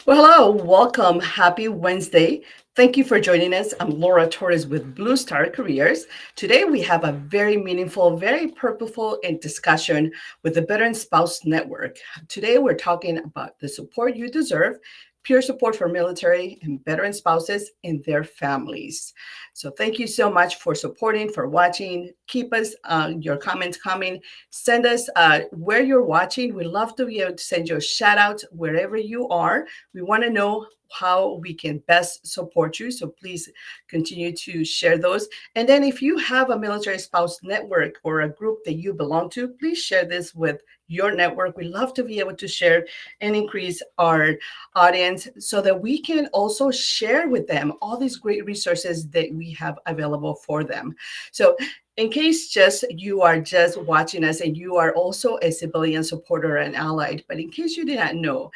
Well, hello, welcome. Happy Wednesday. Thank you for joining us. I'm Laura Torres with Blue Star Careers. Today we have a very meaningful, very purposeful discussion with the Veteran Spouse Network. Today we're talking about the support you deserve, peer support for military and veteran spouses and their families. So thank you so much for supporting, for watching. Keep us your comments coming. Send us where you're watching. We love to be able to send you a shout out wherever you are. We want to know how we can best support you. So please continue to share those. And then if you have a military spouse network or a group that you belong to, please share this with your network. We love to be able to share and increase our audience so that we can also share with them all these great resources that we have available for them. So in case just you are just watching us and you are also a civilian supporter and allied, but in case you did not know,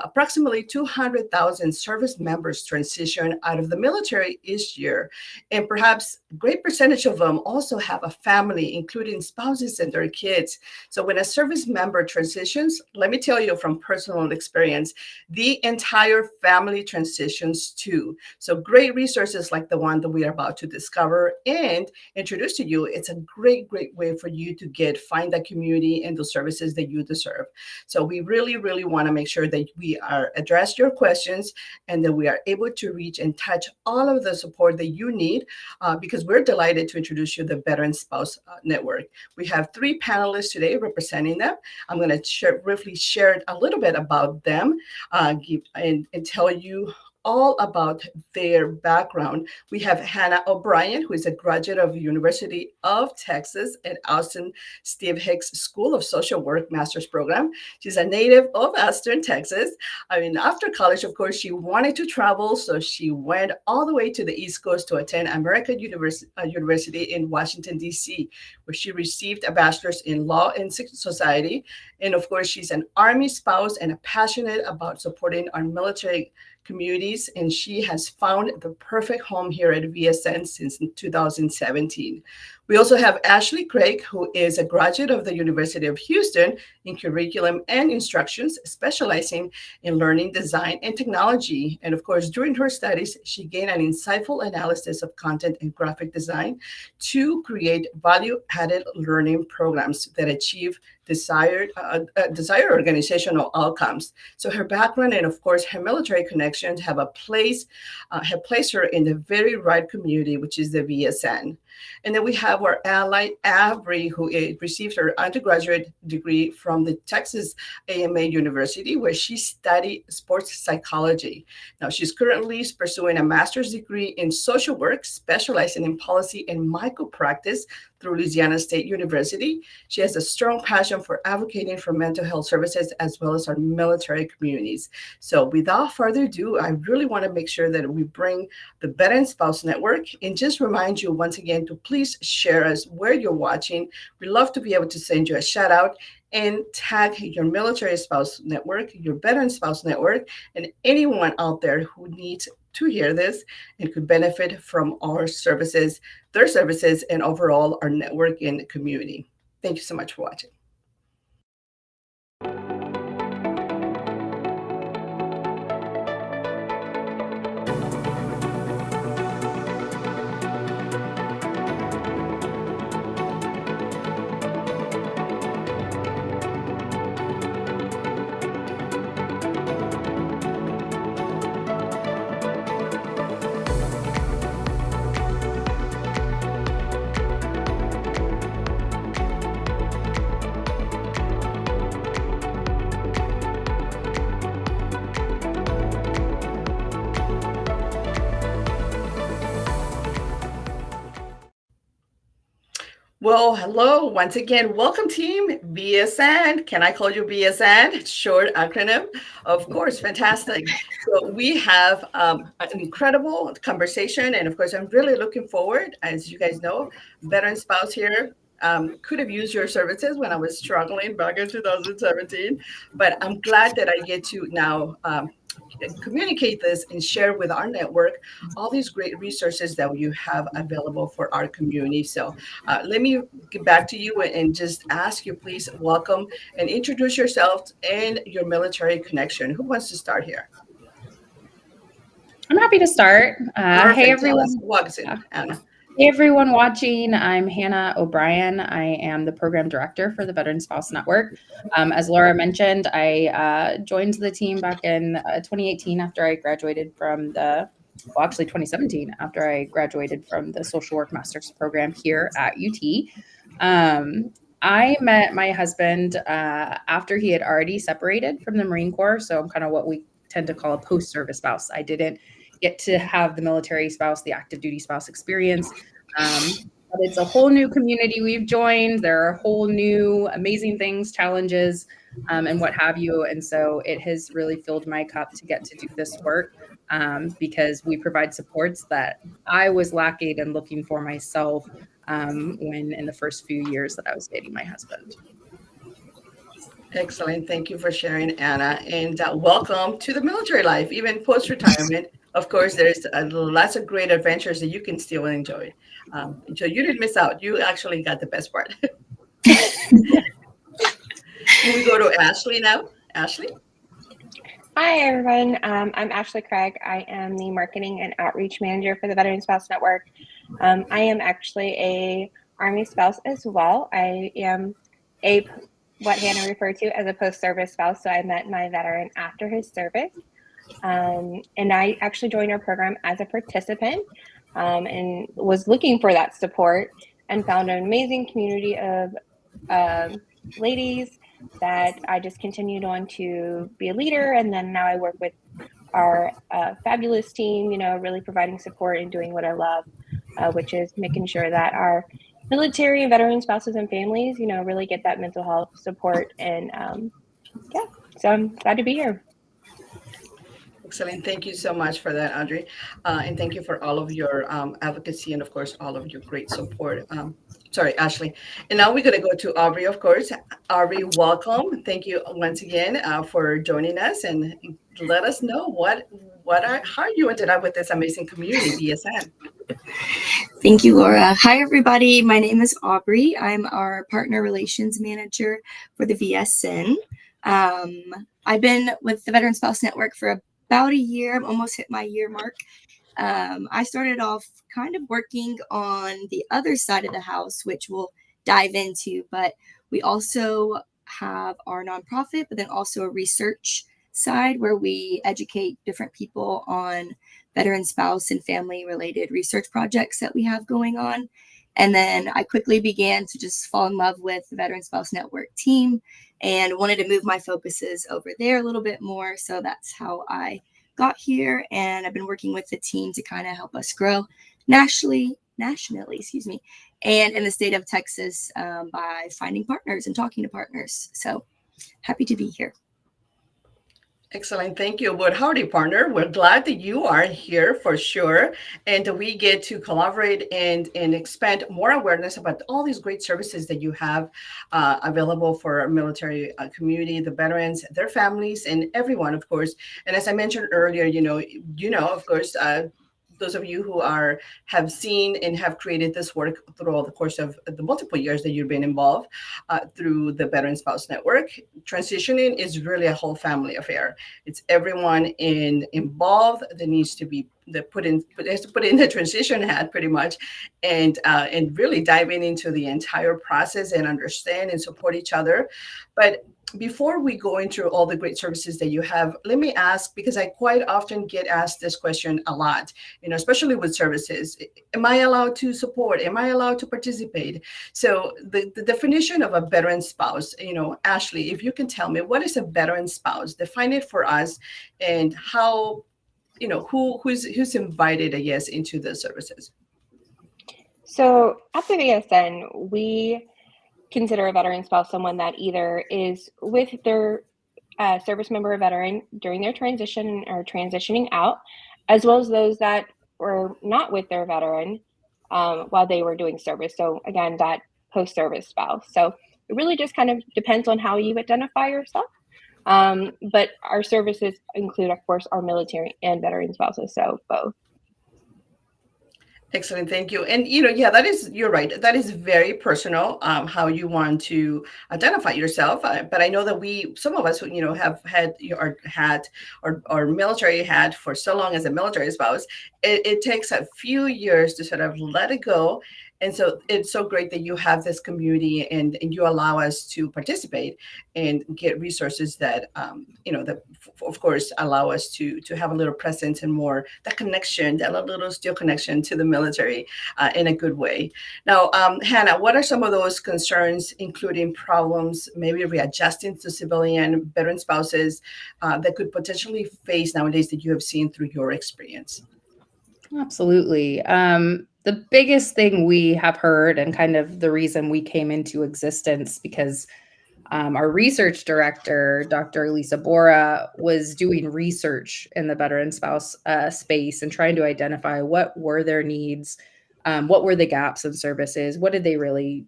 approximately 200,000 service members transition out of the military each year. And perhaps a great percentage of them also have a family, including spouses and their kids. So when a service member transitions, let me tell you from personal experience, the entire family transitions too. So great resources like the one that we are about to discover and introduce to you. It's a great way for you to find that community and the services that you deserve. So we really want to make sure that we are address your questions and that we are able to reach and touch all of the support that you need because we're delighted to introduce you to the Veteran Spouse Network. We have three panelists today representing them. I'm going to briefly share a little bit about them and tell you all about their background. We have Hannah O'Brien, who is a graduate of the University of Texas at Austin Steve Hicks School of Social Work Master's Program. She's a native of Austin, Texas. After college, of course, she wanted to travel, so she went all the way to the East Coast to attend American University in Washington, D.C., where she received a bachelor's in law and society. And of course, she's an Army spouse and passionate about supporting our military communities, and she has found the perfect home here at VSN since 2017. We also have Ashley Craig, who is a graduate of the University of Houston in curriculum and instructions, specializing in learning design and technology. And of course, during her studies, she gained an insightful analysis of content and graphic design to create value-added learning programs that achieve desired organizational outcomes. So her background and of course her military connections have placed her in the very right community, which is the VSN. And then we have our ally Avery, who received her undergraduate degree from the Texas AMA University, where she studied sports psychology. Now she's currently pursuing a master's degree in social work, specializing in policy and micropractice through Louisiana State University. She has a strong passion for advocating for mental health services as well as our military communities. So without further ado, I really want to make sure that we bring the Veteran Spouse Network and just remind you once again to please share us where you're watching. We love to be able to send you a shout out and tag your military spouse network, your veteran spouse network, and anyone out there who needs to hear this and could benefit from our services, their services, and overall our network and community. Thank you so much for watching. Well, hello once again. Welcome, team BSN. Can I call you BSN? Short acronym. Of course, fantastic. So we have an incredible conversation, and of course, I'm really looking forward. As you guys know, veteran spouse here. Could have used your services when I was struggling back in 2017, but I'm glad that I get to now communicate this and share with our network all these great resources that you have available for our community. So let me get back to you and just ask you, please welcome and introduce yourself and your military connection. Who wants to start here? I'm happy to start. Hey, Perfect. Tell us, everyone. walk us in, Yeah. Anna. Hey, everyone watching. I'm Hannah O'Brien. I am the program director for the Veteran Spouse Network. As Laura mentioned, I joined the team back in 2018 after I graduated from actually 2017 after I graduated from the social work master's program here at UT. I met my husband after he had already separated from the Marine Corps. So I'm kind of what we tend to call a post service spouse. I didn't get to have the military spouse, the active duty spouse experience. But it's a whole new community we've joined. There are whole new amazing things, challenges, and what have you. And so it has really filled my cup to get to do this work because we provide supports that I was lacking and looking for myself when in the first few years that I was dating my husband. Excellent. Thank you for sharing, Anna, and welcome to the military life, even post-retirement. Of course, there's lots of great adventures that you can still enjoy. So you didn't miss out. You actually got the best part. Can we go to Ashley now? Ashley? Hi, everyone. I'm Ashley Craig. I am the Marketing and Outreach Manager for the Veteran Spouse Network. I am actually a Army spouse as well. I am what Hannah referred to as a post-service spouse. So I met my veteran after his service. And I actually joined our program as a participant and was looking for that support and found an amazing community of ladies that I just continued on to be a leader. And then now I work with our fabulous team, really providing support and doing what I love, which is making sure that our military and veteran spouses and families, really get that mental health support. And so I'm glad to be here. Excellent. Thank you so much for that, Audrey. And thank you for all of your advocacy and, of course, all of your great support. Sorry, Ashley. And now we're going to go to Aubrey, of course. Aubrey, welcome. Thank you once again for joining us, and let us know how you ended up with this amazing community, VSN. Thank you, Laura. Hi, everybody. My name is Aubrey. I'm our Partner Relations Manager for the VSN. I've been with the Veteran Spouse Network for about a year. I've almost hit my year mark. I started off kind of working on the other side of the house, which we'll dive into, but we also have our nonprofit, but then also a research side where we educate different people on veteran spouse and family related research projects that we have going on. And then I quickly began to just fall in love with the Veteran Spouse Network team and wanted to move my focuses over there a little bit more. So that's how I got here. And I've been working with the team to kind of help us grow nationally, and in the state of Texas by finding partners and talking to partners. So happy to be here. Excellent. Thank you. Well, howdy, partner. We're glad that you are here for sure. And we get to collaborate and expand more awareness about all these great services that you have available for our military community, the veterans, their families, and everyone, of course. And as I mentioned earlier, of course, those of you who have seen and have created this work throughout the course of the multiple years that you've been involved through the Veteran Spouse Network, transitioning is really a whole family affair. It's everyone involved that needs to be put in the transition hat pretty much, and really diving into the entire process and understand and support each other. But before we go into all the great services that you have, let me ask, because I quite often get asked this question a lot, especially with services. Am I allowed to support? Am I allowed to participate? So the definition of a veteran spouse, Ashley, if you can tell me, what is a veteran spouse? Define it for us, and how, who's invited, I guess, into the services. So at the VSN, we consider a veteran spouse someone that either is with their service member or veteran during their transition or transitioning out, as well as those that were not with their veteran while they were doing service. So again, that post-service spouse. So it really just kind of depends on how you identify yourself. But our services include, of course, our military and veteran spouses, so both. Excellent, thank you. And yeah, you're right. That is very personal, how you want to identify yourself. But I know that some of us, have had or military had for so long as a military spouse. It takes a few years to sort of let it go. And so it's so great that you have this community and you allow us to participate and get resources that, that of course allow us to have a little presence and more that connection, that little still connection to the military in a good way. Now, Hannah, what are some of those concerns, including problems, maybe readjusting to civilian veteran spouses that could potentially face nowadays that you have seen through your experience? Absolutely. The biggest thing we have heard, and kind of the reason we came into existence, because our research director, Dr. Lisa Bora, was doing research in the veteran spouse space and trying to identify what were their needs, what were the gaps in services, what did they really,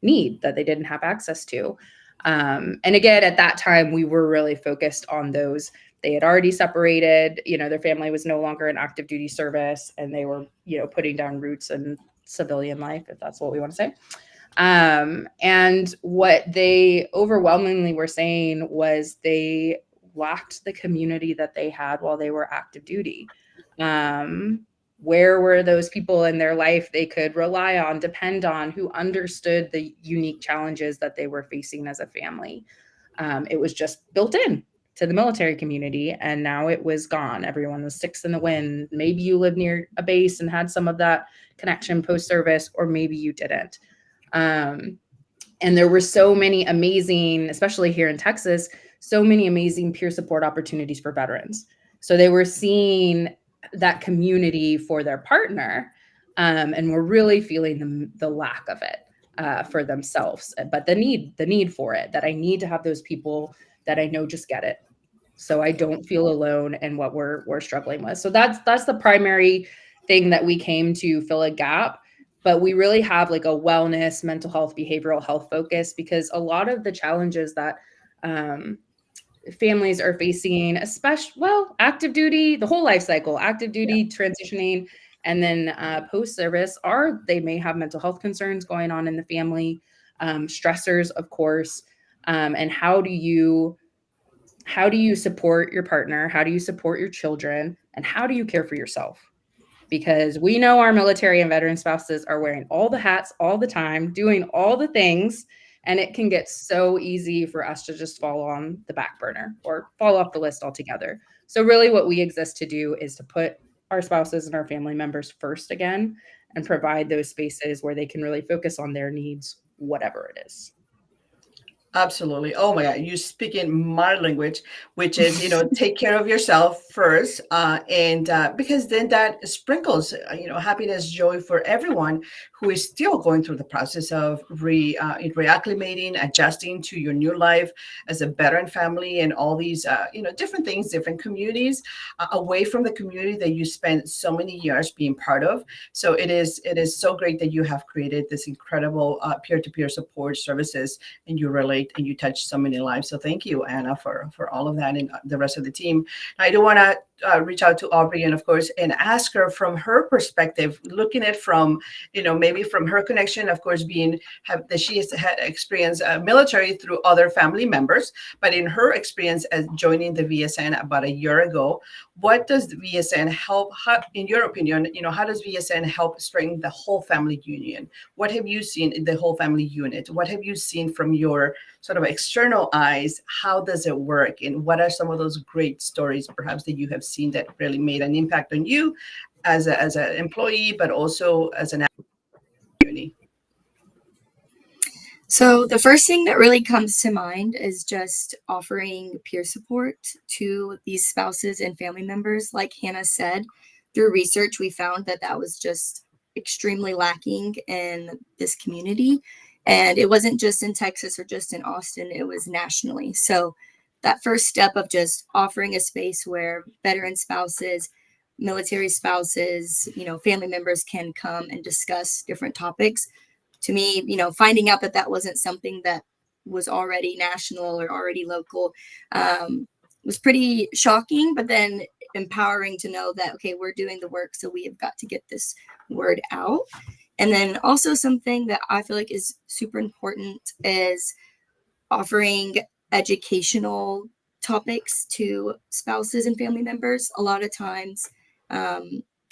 need that they didn't have access to. And again, at that time, we were really focused on those. They had already separated, their family was no longer in active duty service, and they were, putting down roots in civilian life, if that's what we want to say. And what they overwhelmingly were saying was they lacked the community that they had while they were active duty. Where were those people in their life they could rely on, depend on, who understood the unique challenges that they were facing as a family? It was just built in to the military community, and now it was gone. Everyone was sticks in the wind. Maybe you lived near a base and had some of that connection post-service, or maybe you didn't. And there were so many amazing, especially here in Texas, so many amazing peer support opportunities for veterans. So they were seeing that community for their partner, and were really feeling the lack of it for themselves, but the need for it, that I need to have those people that I know just get it, so I don't feel alone in what we're struggling with. So that's the primary thing that we came to fill a gap. But we really have like a wellness, mental health, behavioral health focus, because a lot of the challenges that families are facing, especially, active duty, the whole life cycle, active duty, transitioning, and then post-service, they may have mental health concerns going on in the family, stressors, of course. And how do you support your partner? How do you support your children? And how do you care for yourself? Because we know our military and veteran spouses are wearing all the hats all the time, doing all the things, and it can get so easy for us to just fall on the back burner or fall off the list altogether. So really what we exist to do is to put our spouses and our family members first again, and provide those spaces where they can really focus on their needs, whatever it is. Absolutely. Oh my God, you speak in my language, which is, take care of yourself first. And because then that sprinkles, happiness, joy for everyone who is still going through the process of reacclimating, adjusting to your new life as a veteran family, and all these, different things, different communities, away from the community that you spent so many years being part of. So it is so great that you have created this incredible peer-to-peer support services, and you relate and you touch so many lives. So thank you, Anna, for all of that, and the rest of the team. I do want to reach out to Aubrey, and of course, and ask her from her perspective, looking at from, maybe from her connection, of course, that she has had experience military through other family members, but in her experience as joining the VSN about a year ago, what does the VSN help? In your opinion, how does VSN help strengthen the whole family union? What have you seen in the whole family unit? What have you seen from your sort of external eyes? How does it work? And what are some of those great stories, perhaps, that you have seen that really made an impact on you as an employee, but also as an community? So the first thing that really comes to mind is just offering peer support to these spouses and family members. Like Hannah said, through research, we found that was just extremely lacking in this community. And it wasn't just in Texas or just in Austin, it was nationally. So that first step of just offering a space where veteran spouses, military spouses, family members can come and discuss different topics. To me, finding out that wasn't something that was already national or already local was pretty shocking. But then empowering to know that, okay, we're doing the work, so we have got to get this word out. And then also something that I feel like is super important is offering educational topics to spouses and family members. A lot of times,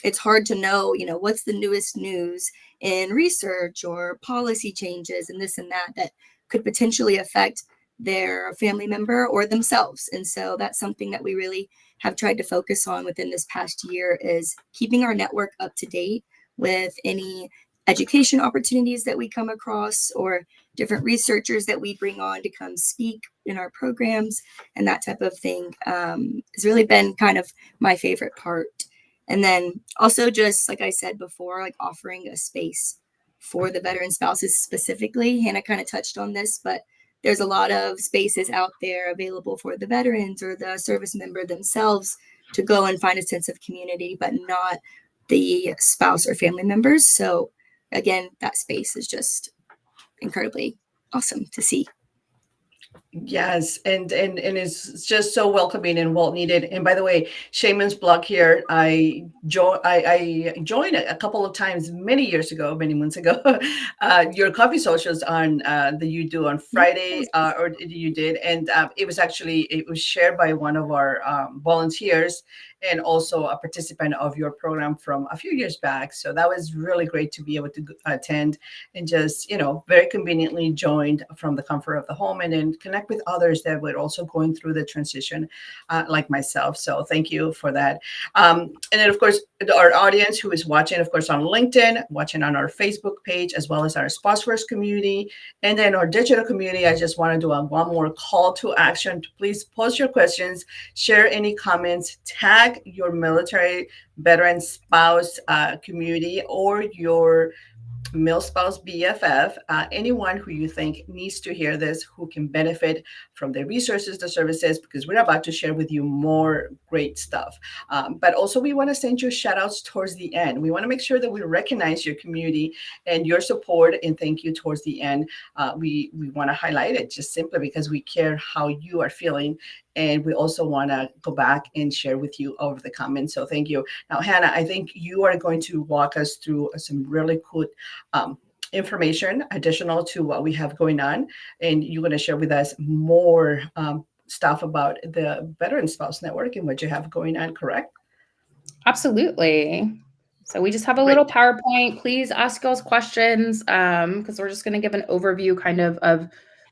it's hard to know, what's the newest news in research or policy changes and this and that could potentially affect their family member or themselves. And so that's something that we really have tried to focus on within this past year, is keeping our network up to date with any education opportunities that we come across or different researchers that we bring on to come speak in our programs, and that type of thing has really been kind of my favorite part. And then also, just like I said before, like offering a space for the veteran spouses specifically. Hannah kind of touched on this, but there's a lot of spaces out there available for the veterans or the service member themselves to go and find a sense of community, but not the spouse or family members. So again, that space is just incredibly awesome to see. Yes, and it's just so welcoming and well needed. And by the way, Shaman's blog here, I joined it a couple of times many years ago, many months ago. Your coffee socials on that you do on Friday, or you did, and it was shared by one of our volunteers and also a participant of your program from a few years back. So that was really great to be able to attend and just, very conveniently joined from the comfort of the home and then connect with others that were also going through the transition like myself. So thank you for that. And then, of course, our audience who is watching, of course, on LinkedIn, watching on our Facebook page, as well as our Spouse First community, and then our digital community, I just want to do one more call to action. Please post your questions, share any comments, tag your military veteran spouse community or your MilSpouse BFF, anyone who you think needs to hear this, who can benefit from the resources, the services, because we're about to share with you more great stuff. But also we want to send you shout outs towards the end. We want to make sure that we recognize your community and your support and thank you towards the end. We want to highlight it just simply because we care how you are feeling. And we also want to go back and share with you over the comments. So thank you. Now, Hannah, I think you are going to walk us through some really cool information additional to what we have going on. And you're going to share with us more stuff about the Veteran Spouse Network and what you have going on, correct? Absolutely. So we just have a little PowerPoint. Please ask us questions because we're just going to give an overview kind of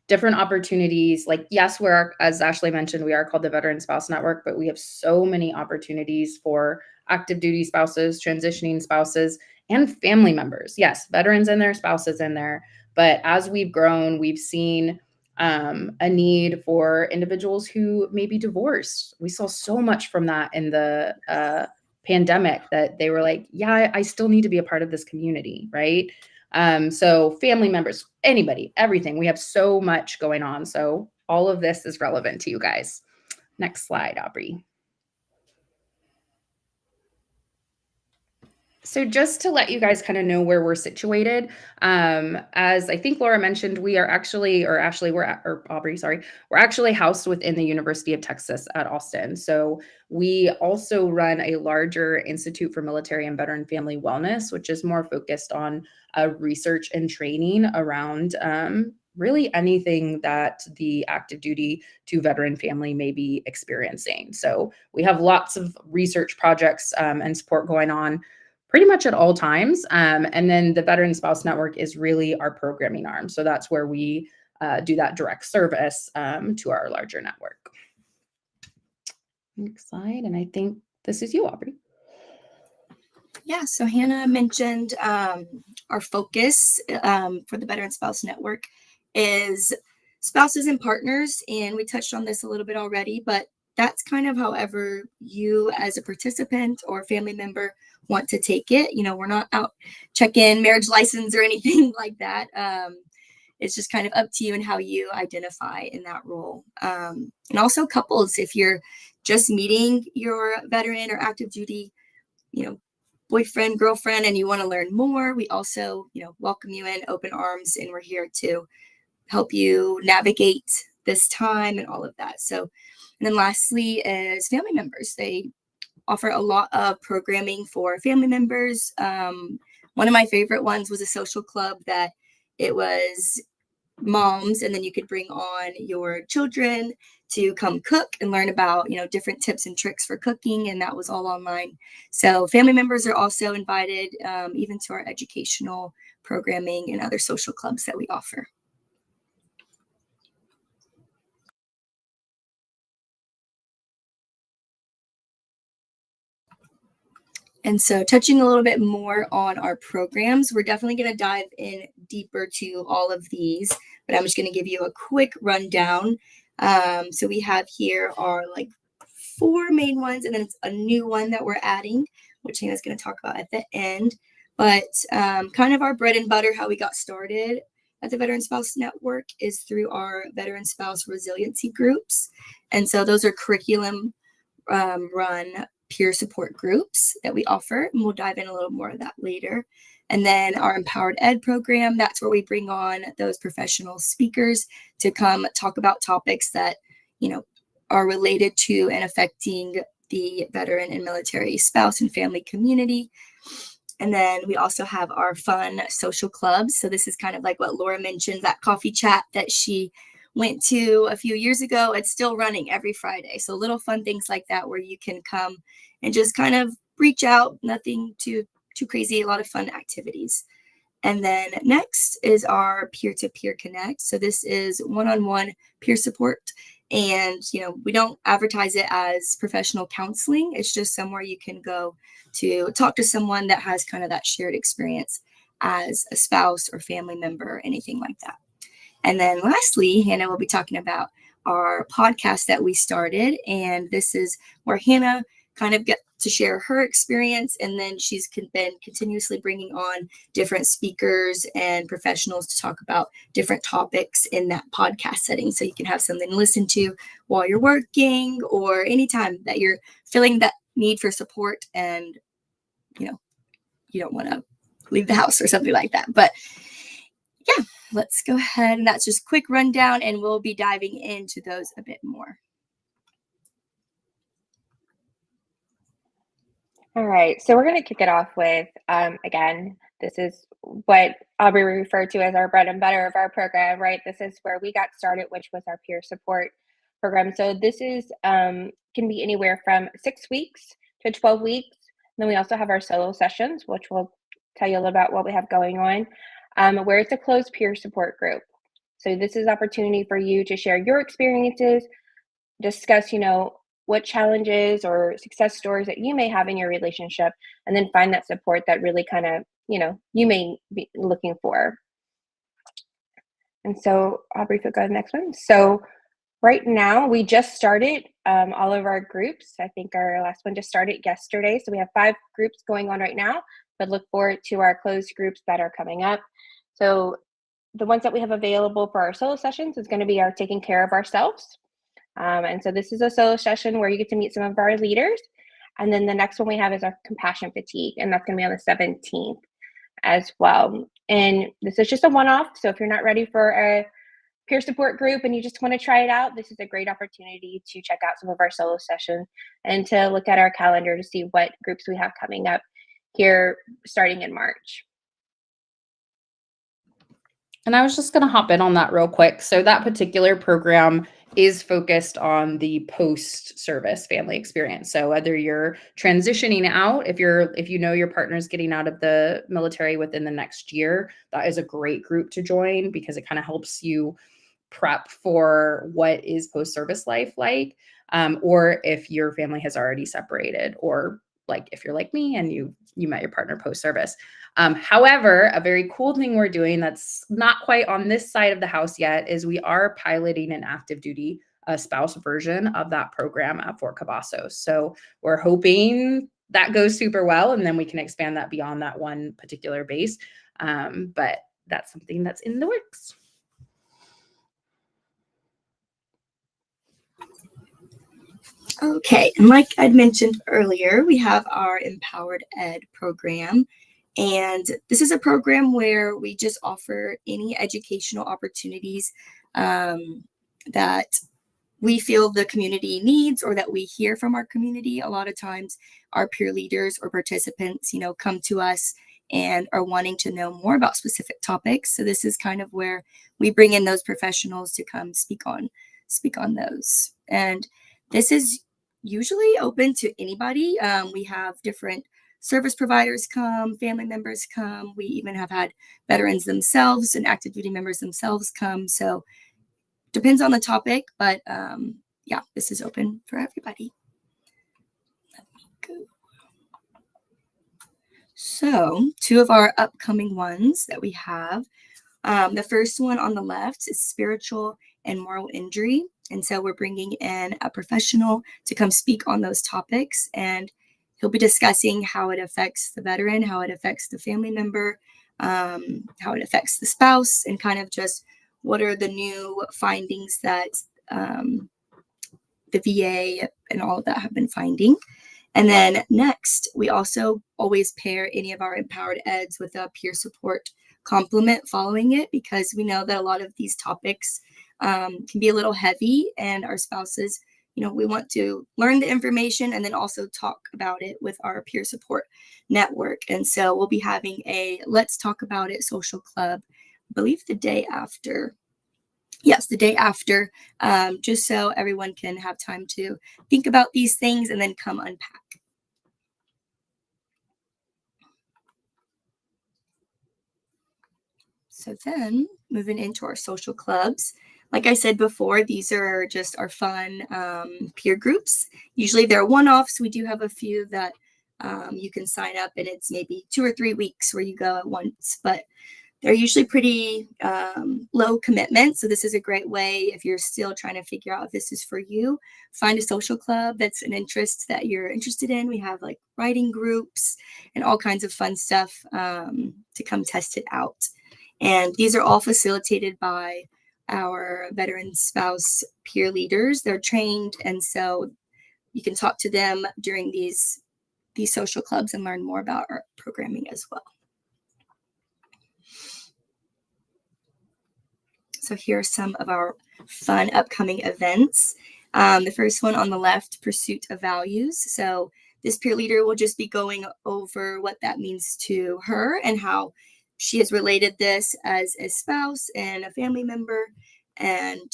different opportunities. Like, yes, as Ashley mentioned, we are called the Veteran Spouse Network, but we have so many opportunities for active duty spouses, transitioning spouses, and family members. Yes, veterans and their spouses in there. But as we've grown, we've seen a need for individuals who may be divorced. We saw so much from that in the pandemic that they were like, yeah, I still need to be a part of this community, right? So family members, anybody, everything. We have so much going on. So all of this is relevant to you guys. Next slide, Aubrey. So just to let you guys kind of know where we're situated, as I think Laura mentioned, we are actually, or Ashley, or Aubrey, sorry, we're actually housed within the University of Texas at Austin. So we also run a larger Institute for Military and Veteran Family Wellness, which is more focused on research and training around really anything that the active duty to veteran family may be experiencing. So we have lots of research projects and support going on pretty much at all times. And then the Veteran Spouse Network is really our programming arm. So that's where we do that direct service to our larger network. Next slide. And I think this is you, Aubrey. Yeah, so Hannah mentioned our focus for the Veteran Spouse Network is spouses and partners. And we touched on this a little bit already, but that's kind of however you as a participant or family member want to take it. We're not out checking marriage license or anything like that. It's just kind of up to you and how you identify in that role. And also couples, if you're just meeting your veteran or active duty, boyfriend, girlfriend, and you want to learn more, we also, welcome you in open arms, and we're here to help you navigate this time and all of that. So, and then lastly is family members. They offer a lot of programming for family members. One of my favorite ones was a social club that it was moms, and then you could bring on your children to come cook and learn about, different tips and tricks for cooking, and that was all online. So family members are also invited, even to our educational programming and other social clubs that we offer. And so touching a little bit more on our programs, we're definitely going to dive in deeper to all of these, but I'm just going to give you a quick rundown. So we have here our 4 main ones, and then it's a new one that we're adding, which Hannah's going to talk about at the end. But kind of our bread and butter, how we got started at the Veteran Spouse Network is through our Veteran Spouse Resiliency Groups. And so those are curriculum run peer support groups that we offer, and we'll dive in a little more of that later. And then our Empowered Ed program, that's where we bring on those professional speakers to come talk about topics that, are related to and affecting the veteran and military spouse and family community. And then we also have our fun social clubs. So this is kind of like what Laura mentioned, that coffee chat that she went to a few years ago. It's still running every Friday. So little fun things like that where you can come and just kind of reach out, nothing too crazy, a lot of fun activities. And then next is our peer-to-peer connect. So this is one-on-one peer support. And, we don't advertise it as professional counseling. It's just somewhere you can go to talk to someone that has kind of that shared experience as a spouse or family member, anything like that. And then lastly, Hannah will be talking about our podcast that we started. And this is where Hannah kind of gets to share her experience. And then she's been continuously bringing on different speakers and professionals to talk about different topics in that podcast setting. So you can have something to listen to while you're working or anytime that you're feeling that need for support and, you don't want to leave the house or something like that. But yeah, let's go ahead. And that's just a quick rundown, and we'll be diving into those a bit more. All right, so we're going to kick it off with, again, this is what Aubrey referred to as our bread and butter of our program, right? This is where we got started, which was our peer support program. So this is can be anywhere from 6 weeks to 12 weeks. And then we also have our solo sessions, which we'll tell you a little about what we have going on, where it's a closed peer support group. So this is opportunity for you to share your experiences, discuss, what challenges or success stories that you may have in your relationship, and then find that support that really kind of, you may be looking for. And so Aubrey, if you'll go to the next one. So right now we just started all of our groups. I think our last one just started yesterday. So we have 5 groups going on right now, but look forward to our closed groups that are coming up. So the ones that we have available for our solo sessions is going to be our taking care of ourselves. And so this is a solo session where you get to meet some of our leaders. And then the next one we have is our compassion fatigue, and that's going to be on the 17th as well. And this is just a one-off. So if you're not ready for a peer support group and you just want to try it out, this is a great opportunity to check out some of our solo sessions and to look at our calendar to see what groups we have coming up here starting in March. And I was just going to hop in on that real quick. So that particular program is focused on the post-service family experience. So whether you're transitioning out, if you know your partner's getting out of the military within the next year, that is a great group to join because it kind of helps you prep for what is post-service life like, or if your family has already separated, or like if you're like me and you met your partner post-service. However, a very cool thing we're doing that's not quite on this side of the house yet is we are piloting an active duty spouse version of that program at Fort Cavazos. So we're hoping that goes super well, and then we can expand that beyond that one particular base. But that's something that's in the works. Okay, and like I'd mentioned earlier, we have our Empowered Ed program. And this is a program where we just offer any educational opportunities that we feel the community needs or that we hear from our community. A lot of times our peer leaders or participants, come to us and are wanting to know more about specific topics. So this is kind of where we bring in those professionals to come speak on those. And this is usually open to anybody. We have different service providers come, family members come. We even have had veterans themselves and active duty members themselves come. So depends on the topic, but yeah, this is open for everybody. Let me go. So 2 of our upcoming ones that we have. The first one on the left is spiritual and moral injury. And so we're bringing in a professional to come speak on those topics. And he'll be discussing how it affects the veteran, how it affects the family member, how it affects the spouse, and kind of just what are the new findings that the VA and all of that have been finding. And then next, we also always pair any of our empowered eds with a peer support complement following it, because we know that a lot of these topics can be a little heavy, and our spouses, we want to learn the information and then also talk about it with our peer support network. And so we'll be having a Let's Talk About It social club, I believe the day after. Yes, the day after, just so everyone can have time to think about these things and then come unpack. So then moving into our social clubs, like I said before, these are just our fun peer groups. Usually they're one-offs. We do have a few that you can sign up, and it's maybe 2 or 3 weeks where you go at once, but they're usually pretty low commitment. So this is a great way, if you're still trying to figure out if this is for you, find a social club that's an interest that you're interested in. We have like writing groups and all kinds of fun stuff to come test it out. And these are all facilitated by our veteran spouse peer leaders. They're trained, and so you can talk to them during these social clubs and learn more about our programming as well. So here are some of our fun upcoming events. The first one on the left, Pursuit of Values. So this peer leader will just be going over what that means to her and how she has related this as a spouse and a family member. And,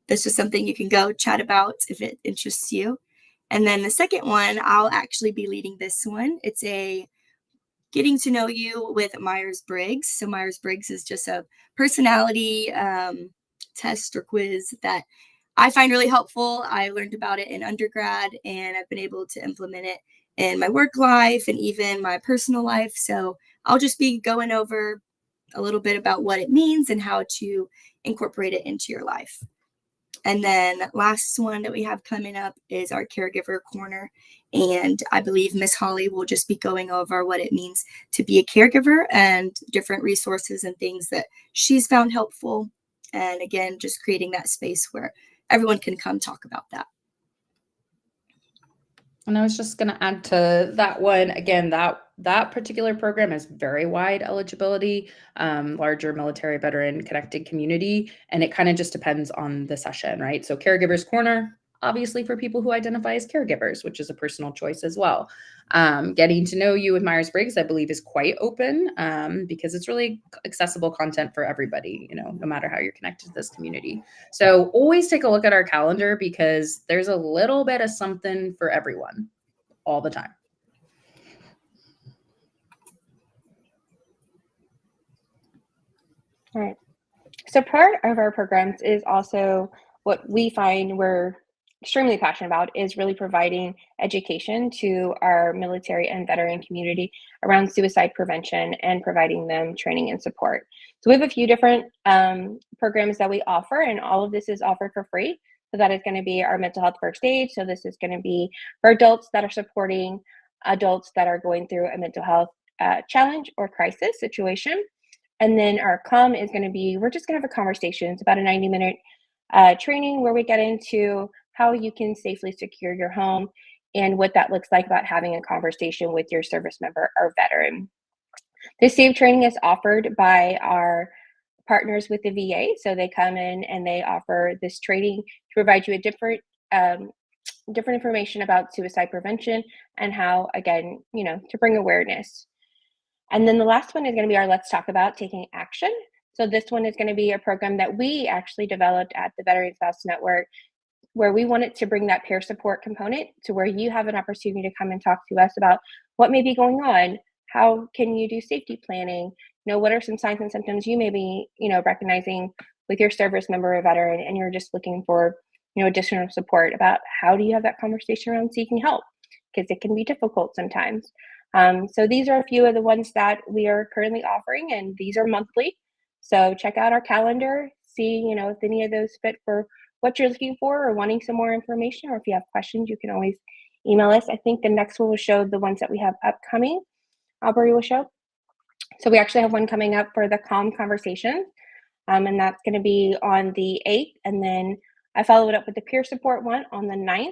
that's just something you can go chat about if it interests you. And then the second one, I'll actually be leading this one. It's a Getting to Know You with Myers-Briggs. So Myers-Briggs is just a personality test or quiz that I find really helpful. I learned about it in undergrad, and I've been able to implement it in my work life and even my personal life. So I'll just be going over a little bit about what it means and how to incorporate it into your life. And then last one that we have coming up is our Caregiver Corner. And I believe Miss Holly will just be going over what it means to be a caregiver and different resources and things that she's found helpful. And again, just creating that space where everyone can come talk about that. And I was just going to add to that one, again, that particular program is very wide eligibility, larger military veteran connected community, and it kind of just depends on the session, right? So Caregivers Corner, obviously for people who identify as caregivers, which is a personal choice as well. Getting to Know You with Myers-Briggs, I believe, is quite open because it's really accessible content for everybody, no matter how you're connected to this community. So always take a look at our calendar, because there's a little bit of something for everyone all the time. All right. So part of our programs is also what we find we're extremely passionate about is really providing education to our military and veteran community around suicide prevention and providing them training and support. So we have a few different programs that we offer, and all of this is offered for free. So that is going to be our mental health first aid. So this is going to be for adults that are supporting adults that are going through a mental health challenge or crisis situation. And then our COM is going to be, we're just going to have a conversation. It's about a 90-minute training where we get into how you can safely secure your home and what that looks like about having a conversation with your service member or veteran. This SAVE training is offered by our partners with the VA. So they come in and they offer this training to provide you a different information about suicide prevention and how, again, to bring awareness. And then the last one is going to be our Let's Talk About Taking Action. So this one is going to be a program that we actually developed at the Veteran Spouse Network, where we wanted to bring that peer support component to where you have an opportunity to come and talk to us about what may be going on. How can you do safety planning? What are some signs and symptoms you may be, recognizing with your service member or veteran, and you're just looking for, additional support about how do you have that conversation around seeking help, because it can be difficult sometimes. So these are a few of the ones that we are currently offering, and these are monthly. So check out our calendar, see, if any of those fit for what you're looking for or wanting some more information, or if you have questions, you can always email us. I think the next one will show the ones that we have upcoming. Aubrey will show. So we actually have one coming up for the Calm Conversation, and that's going to be on the 8th. And then I follow it up with the peer support one on the 9th.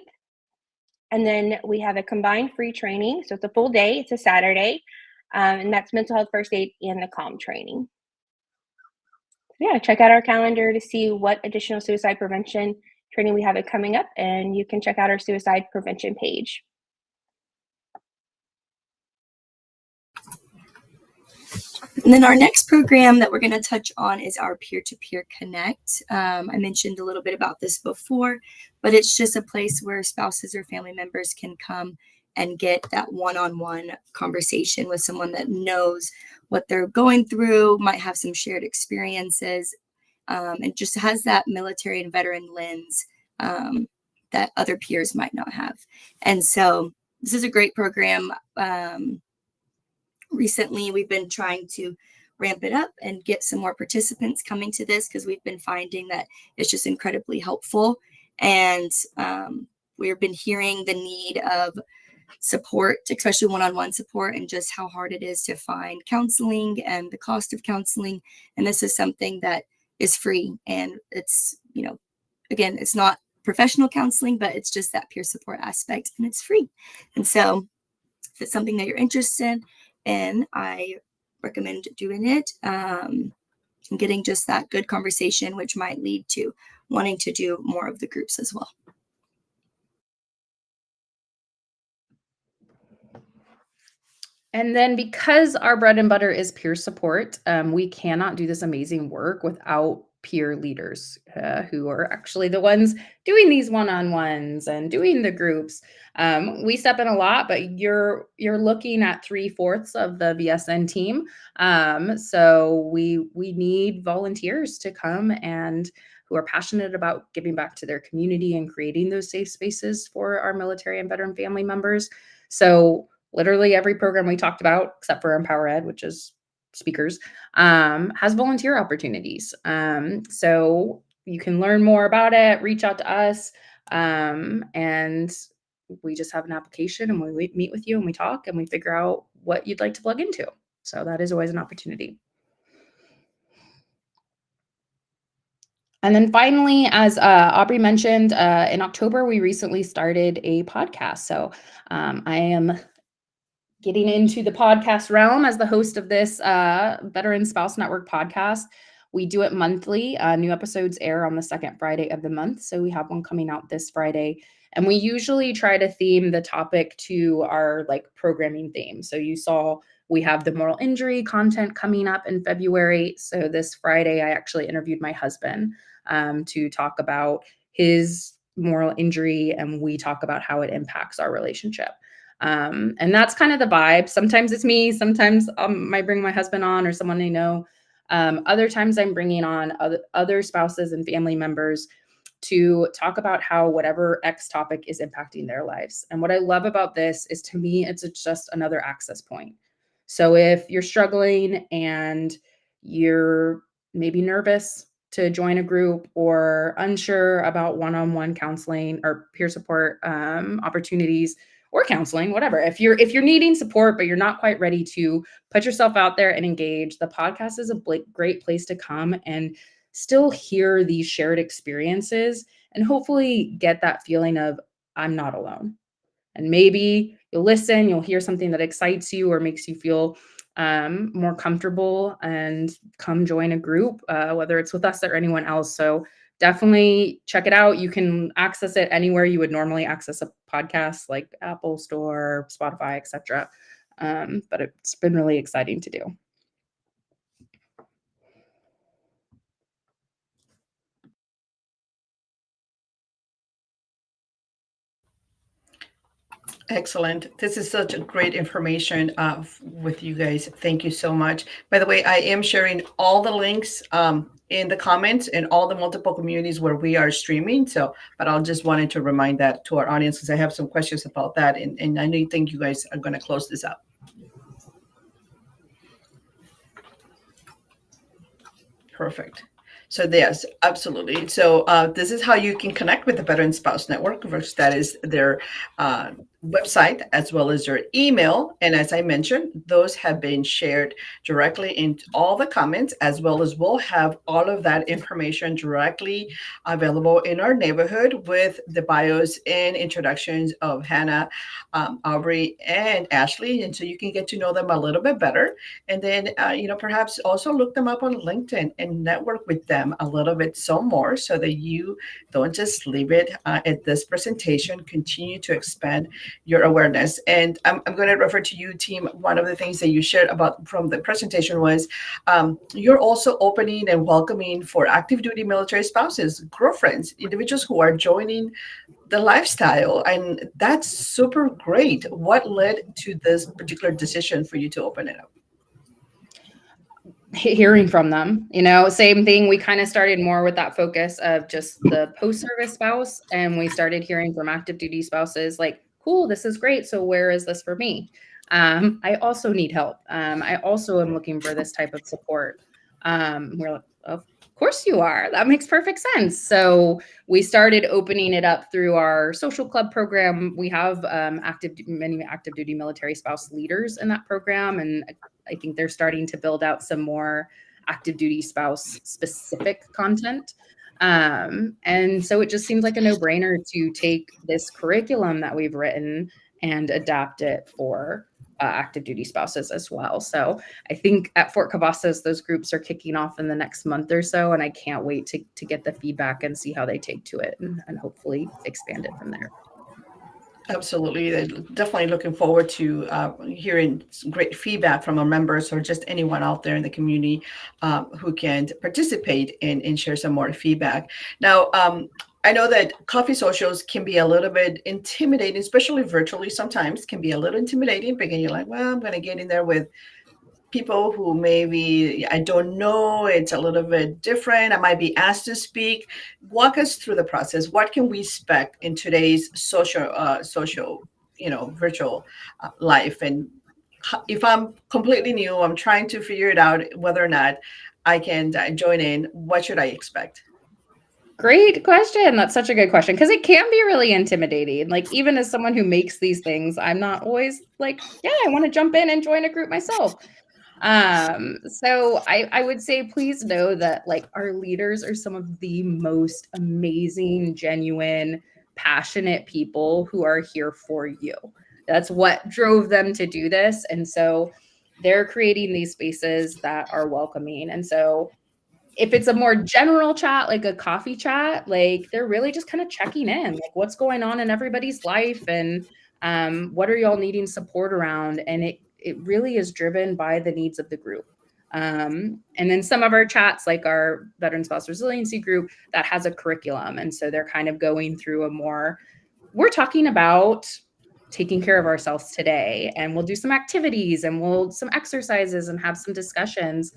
And then we have a combined free training. So it's a full day. It's a Saturday. And that's mental health first aid and the Calm training. So yeah, check out our calendar to see what additional suicide prevention training we have it coming up. And you can check out our suicide prevention page. And then our next program that we're going to touch on is our Peer-to-Peer Connect. I mentioned a little bit about this before, but it's just a place where spouses or family members can come and get that one-on-one conversation with someone that knows what they're going through, might have some shared experiences, and just has that military and veteran lens that other peers might not have. And so this is a great program. Recently, we've been trying to ramp it up and get some more participants coming to this, because we've been finding that it's just incredibly helpful. And we've been hearing the need of support, especially one-on-one support, and just how hard it is to find counseling and the cost of counseling. And this is something that is free. And it's, again, it's not professional counseling, but it's just that peer support aspect, and it's free. And so if it's something that you're interested in, I recommend doing it and getting just that good conversation, which might lead to wanting to do more of the groups as well. And then because our bread and butter is peer support, we cannot do this amazing work without peer leaders who are actually the ones doing these one-on-ones and doing the groups. We step in a lot, but you're looking at 3/4 of the VSN team. So we need volunteers to come and who are passionate about giving back to their community and creating those safe spaces for our military and veteran family members. So literally every program we talked about, except for Empower Ed, which is speakers, has volunteer opportunities. So you can learn more about it, reach out to us, and we just have an application, and we meet with you and we talk and we figure out what you'd like to plug into. So that is always an opportunity. And then finally, as Aubrey mentioned, in October, we recently started a podcast. So I am getting into the podcast realm as the host of this Veteran Spouse Network podcast. We do it monthly. New episodes air on the second Friday of the month. So we have one coming out this Friday. And we usually try to theme the topic to our programming theme. So you saw we have the moral injury content coming up in February. So this Friday, I actually interviewed my husband to talk about his moral injury, and we talk about how it impacts our relationship. And that's kind of the vibe. Sometimes it's me. Sometimes I might bring my husband on or someone I know. Other times I'm bringing on other spouses and family members to talk about how whatever X topic is impacting their lives. And what I love about this is, to me, it's just another access point. So if you're struggling and you're maybe nervous to join a group or unsure about one-on-one counseling or peer support opportunities, or counseling, whatever. If you're needing support, but you're not quite ready to put yourself out there and engage, the podcast is a great place to come and still hear these shared experiences and hopefully get that feeling of, I'm not alone. And maybe you'll listen, you'll hear something that excites you or makes you feel more comfortable and come join a group, whether it's with us or anyone else. So definitely check it out. You can access it anywhere you would normally access a podcast, like Apple Store, Spotify, etc. But it's been really exciting to do. Excellent. This is such a great information with you guys. Thank you so much. By the way, I am sharing all the links in the comments in all the multiple communities where we are streaming. So, but I'll just wanted to remind that to our audience because I have some questions about that. And I think you guys are going to close this up. Perfect. So yes, absolutely. So this is how you can connect with the Veteran Spouse Network. First, that is their website as well as their email. And as I mentioned, those have been shared directly in all the comments, as well as we'll have all of that information directly available in our neighborhood with the bios and introductions of Hannah, Aubrey, and Ashley. And so you can get to know them a little bit better. And then, perhaps also look them up on LinkedIn and network with them a little bit some more so that you don't just leave it at this presentation, continue to expand your awareness. And I'm going to refer to you, team. One of the things that you shared about from the presentation was you're also opening and welcoming for active duty military spouses, girlfriends, individuals who are joining the lifestyle. And that's super great. What led to this particular decision for you to open it up? Hearing from them, same thing. We kind of started more with that focus of just the post-service spouse, and we started hearing from active duty spouses like, cool, this is great. So where is this for me? I also need help. I also am looking for this type of support. We're like, of course you are. That makes perfect sense. So we started opening it up through our social club program. We have many active duty military spouse leaders in that program, and I think they're starting to build out some more active duty spouse specific content. And so it just seems like a no-brainer to take this curriculum that we've written and adapt it for active duty spouses as well. So I think at Fort Cavazos, those groups are kicking off in the next month or so, and I can't wait to get the feedback and see how they take to it and hopefully expand it from there. Absolutely. Definitely looking forward to hearing great feedback from our members or just anyone out there in the community who can participate and share some more feedback. Now, I know that coffee socials can be a little bit intimidating, especially virtually sometimes can be a little intimidating because you're like, well, I'm going to get in there with people who maybe I don't know. It's a little bit different. I might be asked to speak. Walk us through the process. What can we expect in today's social, virtual life? And if I'm completely new, I'm trying to figure it out whether or not I can join in. What should I expect? Great question. That's such a good question because it can be really intimidating. Like even as someone who makes these things, I'm not always like, yeah, I want to jump in and join a group myself. So I would say, please know that like our leaders are some of the most amazing, genuine, passionate people who are here for you. That's what drove them to do this. And so they're creating these spaces that are welcoming. And so if it's a more general chat, like a coffee chat, like they're really just kind of checking in, like what's going on in everybody's life and what are y'all needing support around? And it really is driven by the needs of the group. And then some of our chats, like our Veteran Spouse Resiliency group, that has a curriculum. And so they're kind of going through we're talking about taking care of ourselves today, and we'll do some activities and some exercises and have some discussions.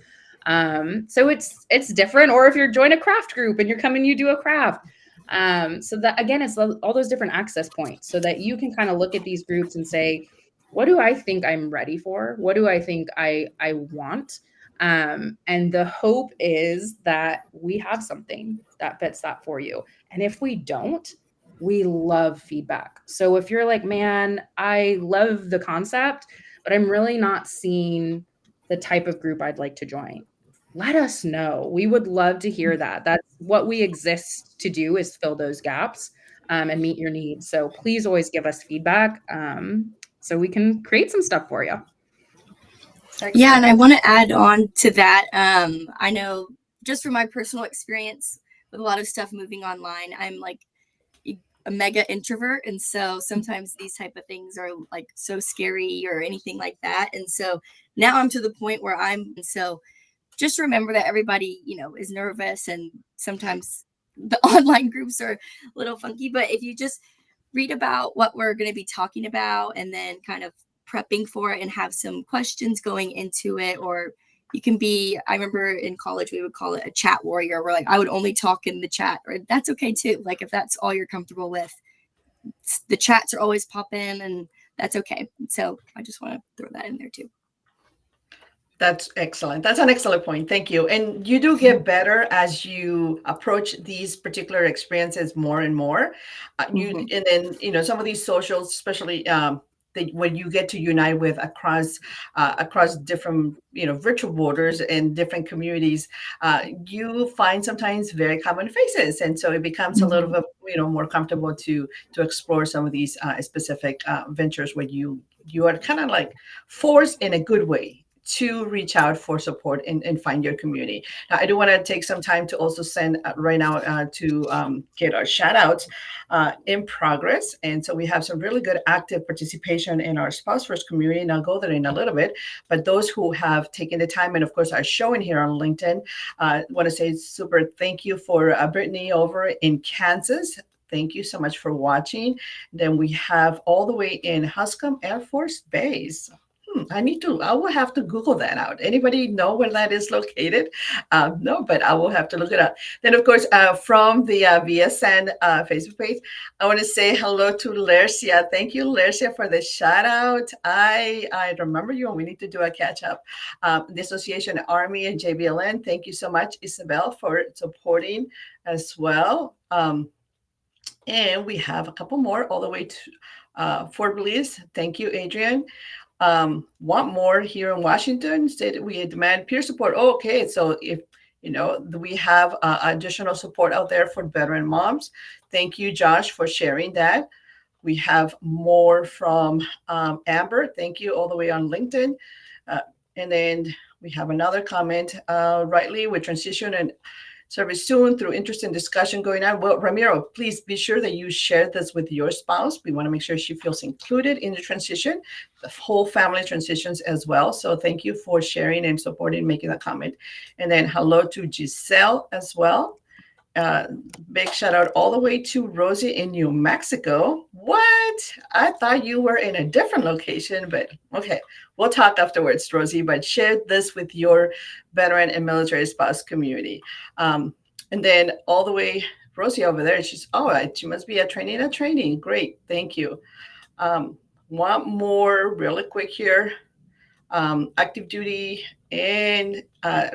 So it's different. Or if you're join a craft group and you do a craft. So that again, it's all those different access points so that you can kind of look at these groups and say, what do I think I'm ready for? What do I think I want? And the hope is that we have something that fits that for you. And if we don't, we love feedback. So if you're like, man, I love the concept, but I'm really not seeing the type of group I'd like to join, let us know. We would love to hear that. That's what we exist to do, is fill those gaps and meet your needs. So please always give us feedback so we can create some stuff for you. Yeah, and I want to add on to that. I know just from my personal experience with a lot of stuff moving online, I'm like a mega introvert, and so sometimes these type of things are like so scary or anything like that. And so now I'm to the point where so just remember that everybody, is nervous, and sometimes the online groups are a little funky, but if you just read about what we're going to be talking about and then kind of prepping for it and have some questions going into it, or you can I remember in college we would call it a chat warrior, where like I would only talk in the chat, or that's okay too, like if that's all you're comfortable with. The chats are always popping, and that's okay. So I just want to throw that in there too. That's excellent. That's an excellent point. Thank you. And you do get better as you approach these particular experiences more and more. And then some of these socials, especially when you get to unite with across different virtual borders and different communities, you find sometimes very common faces, and so it becomes a little bit more comfortable to explore some of these specific ventures where you are kind of like forced in a good way to reach out for support and find your community. Now, I do want to take some time to also send right now to get our shout outs in progress. And so we have some really good active participation in our Spouse First community, and I'll go there in a little bit. But those who have taken the time and, of course, are showing here on LinkedIn, want to say super thank you for Brittany over in Kansas. Thank you so much for watching. Then we have all the way in Huscom Air Force Base. I will have to Google that out. Anybody know where that is located? No, but I will have to look it up. Then, of course, from the VSN Facebook page, I want to say hello to Lercia. Thank you, Lercia, for the shout out. I remember you, and we need to do a catch up. The Association Army and JBLN, thank you so much, Isabel, for supporting as well. And we have a couple more all the way to Fort Bliss. Thank you, Adrian. Want more here in Washington State? We demand peer support. Oh, okay, so if we have additional support out there for veteran moms. Thank you, Josh, for sharing that. We have more from Amber. Thank you, all the way on LinkedIn. And then we have another comment. Rightly, with transition and service soon through interesting discussion going on. Well, Ramiro, please be sure that you share this with your spouse. We want to make sure she feels included in the transition. The whole family transitions as well. So thank you for sharing and supporting, making that comment. And then hello to Giselle as well. Big shout out all the way to Rosie in New Mexico. What? I thought you were in a different location, but okay. We'll talk afterwards, Rosie, but share this with your veteran and military spouse community. And then all the way, Rosie over there, she must be a training. Great, thank you. One more really quick here. Active duty and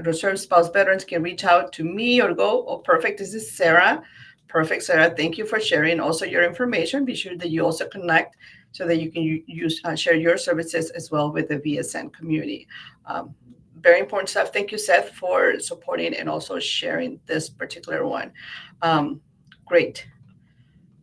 reserve spouse veterans can reach out to me or go. Oh, perfect. This is Sarah. Perfect, Sarah. Thank you for sharing also your information. Be sure that you also connect so that you can share your services as well with the VSN community. Very important stuff. Thank you, Seth, for supporting and also sharing this particular one. Great.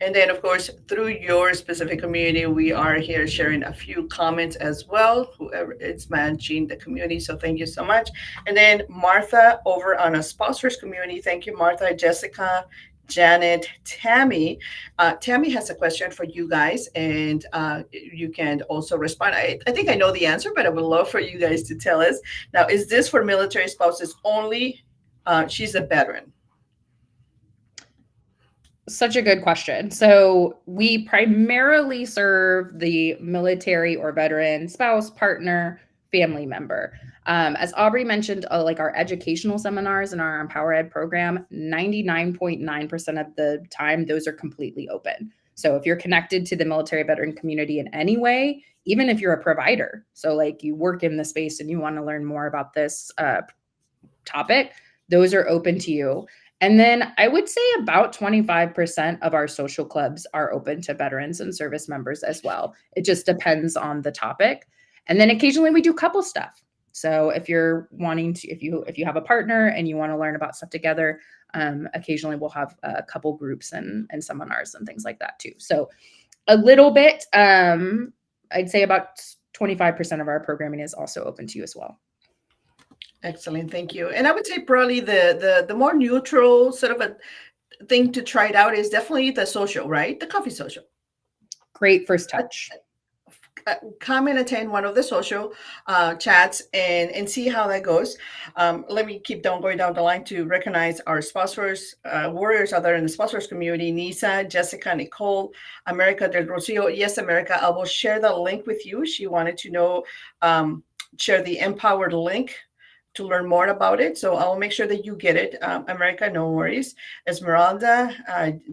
And then, of course, through your specific community, we are here sharing a few comments as well, whoever is managing the community. So thank you so much. And then Martha over on a Spouse First community. Thank you, Martha, Jessica, Janet, Tammy. Tammy has a question for you guys, and you can also respond. I think I know the answer, but I would love for you guys to tell us. Now, is this for military spouses only? She's a veteran. Such a good question. So we primarily serve the military or veteran spouse, partner, family member. As Aubrey mentioned, like our educational seminars and our Empower Ed program, 99.9% of the time, those are completely open. So if you're connected to the military veteran community in any way, even if you're a provider, so like you work in the space and you want to learn more about this topic, those are open to you. And then I would say about 25% of our social clubs are open to veterans and service members as well. It just depends on the topic. And then occasionally we do couple stuff. So if you're wanting to, if you have a partner and you want to learn about stuff together, occasionally we'll have a couple groups and seminars and things like that too. So a little bit, I'd say about 25% of our programming is also open to you as well. Excellent, thank you. And I would say probably the more neutral sort of a thing to try it out is definitely the social, right? The coffee social. Great first touch. Come and attend one of the social chats and see how that goes. Let me keep going down the line to recognize our sponsors, warriors out there in the sponsors community: Nisa, Jessica, Nicole, America del Rocio. Yes, America, I will share the link with you. She wanted to know, share the Empowered link to learn more about it. So I'll make sure that you get it. America, no worries. Esmeralda,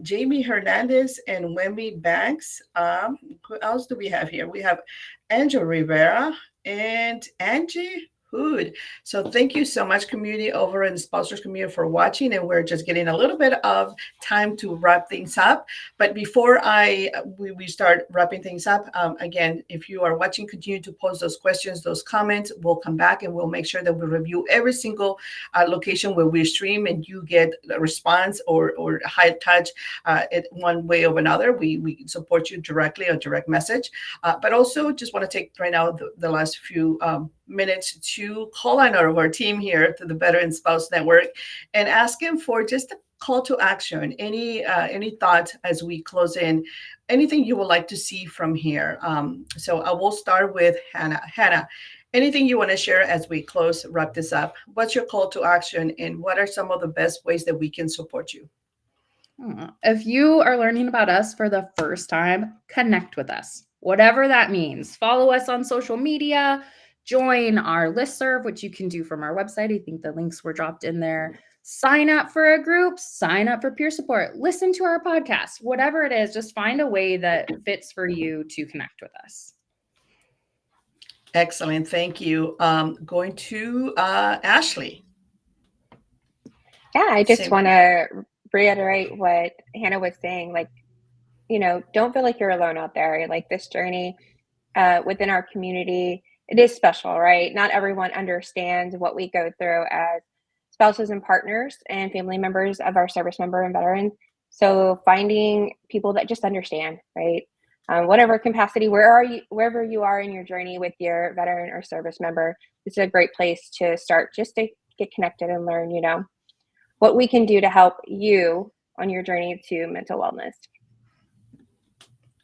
Jamie Hernandez, and Wemby Banks. Who else do we have here? We have Angel Rivera and Angie Hood. So thank you so much, community over in the sponsors community, for watching. And we're just getting a little bit of time to wrap things up. But before we start wrapping things up, again, if you are watching, continue to post those questions, those comments. We'll come back and we'll make sure that we review every single location where we stream, and you get a response or high touch in one way or another. We support you directly, a direct message. But also just want to take right now the last few minutes to call on our team here to the Veteran Spouse Network and ask him for just a call to action. Any thoughts as we close in? Anything you would like to see from here? So I will start with Hannah. Hannah, anything you want to share as we wrap this up? What's your call to action, and what are some of the best ways that we can support you? If you are learning about us for the first time, connect with us, whatever that means. Follow us on social media, join our listserv, which you can do from our website. I think the links were dropped in there. Sign up for a group, sign up for peer support, listen to our podcast, whatever it is, just find a way that fits for you to connect with us. Excellent. Thank you. Going to Ashley. Yeah, I just want to reiterate what Hannah was saying. Like, don't feel like you're alone out there. Like, this journey within our community, it is special, right? Not everyone understands what we go through as spouses and partners and family members of our service member and veterans. So finding people that just understand, right? Whatever capacity, wherever you are in your journey with your veteran or service member, it's a great place to start, just to get connected and learn, what we can do to help you on your journey to mental wellness.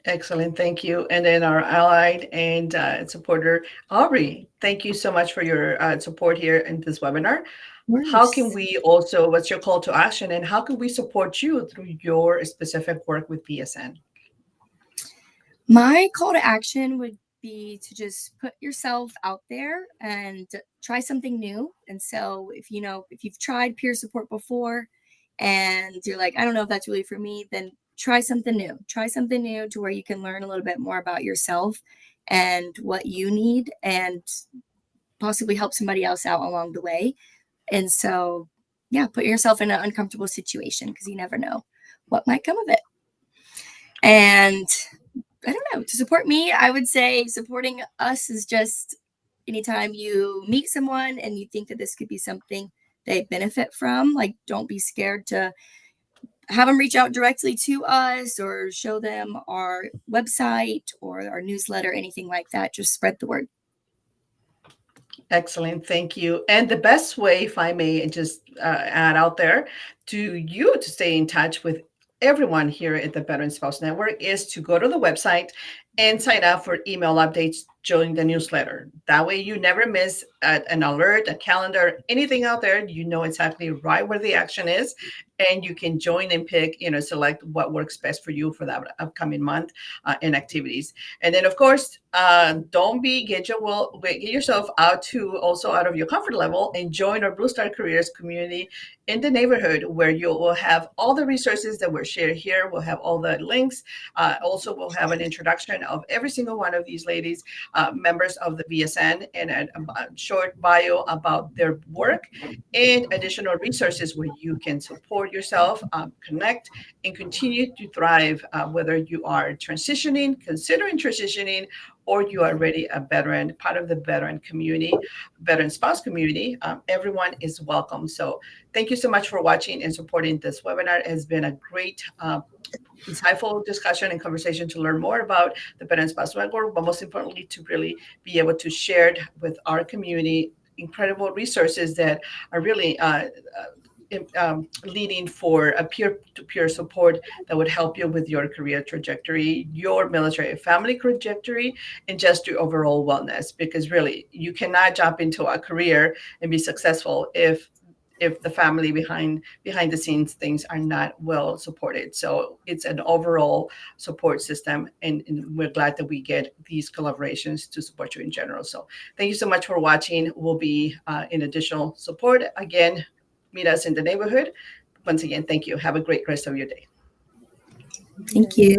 Excellent. Thank you. And then our allied and supporter, Aubrey, thank you so much for your support here in this webinar. Yes. How can we also, what's your call to action, and how can we support you through your specific work with VSN? My call to action would be to just put yourself out there and try something new. And so if you've tried peer support before and you're like, I don't know if that's really for me, then try something new. Try something new to where you can learn a little bit more about yourself and what you need, and possibly help somebody else out along the way. And so, yeah, put yourself in an uncomfortable situation, because you never know what might come of it. And I don't know, to support me, I would say supporting us is just anytime you meet someone and you think that this could be something they benefit from, like, don't be scared to have them reach out directly to us or show them our website or our newsletter, anything like that. Just spread the word. Excellent. Thank you. And the best way, if I may just add out there, to stay in touch with everyone here at the Veteran Spouse Network is to go to the website and sign up for email updates during the newsletter. That way you never miss an alert, a calendar, anything out there. You know exactly right where the action is, and you can join and pick, select what works best for you for that upcoming month and activities. And then, of course, get yourself out of your comfort level and join our Blue Star Careers community in the neighborhood, where you will have all the resources that were shared here. We'll have all the links. Also, we'll have an introduction of every single one of these ladies, members of the VSN, and a short bio about their work and additional resources where you can support yourself, connect, and continue to thrive, whether you are considering transitioning, or you are already a veteran, part of the veteran community, veteran spouse community. Everyone is welcome. So thank you so much for watching and supporting this webinar. It has been a great, insightful discussion and conversation to learn more about the Veteran Spouse Network, but most importantly, to really be able to share it with our community incredible resources that are really leading for a peer-to-peer support that would help you with your career trajectory, your military and family trajectory, and just your overall wellness. Because really, you cannot jump into a career and be successful if the family behind the scenes things are not well supported. So it's an overall support system, and we're glad that we get these collaborations to support you in general. So thank you so much for watching. We'll be in additional support. Again, meet us in the neighborhood. Once again, thank you. Have a great rest of your day. Thank you.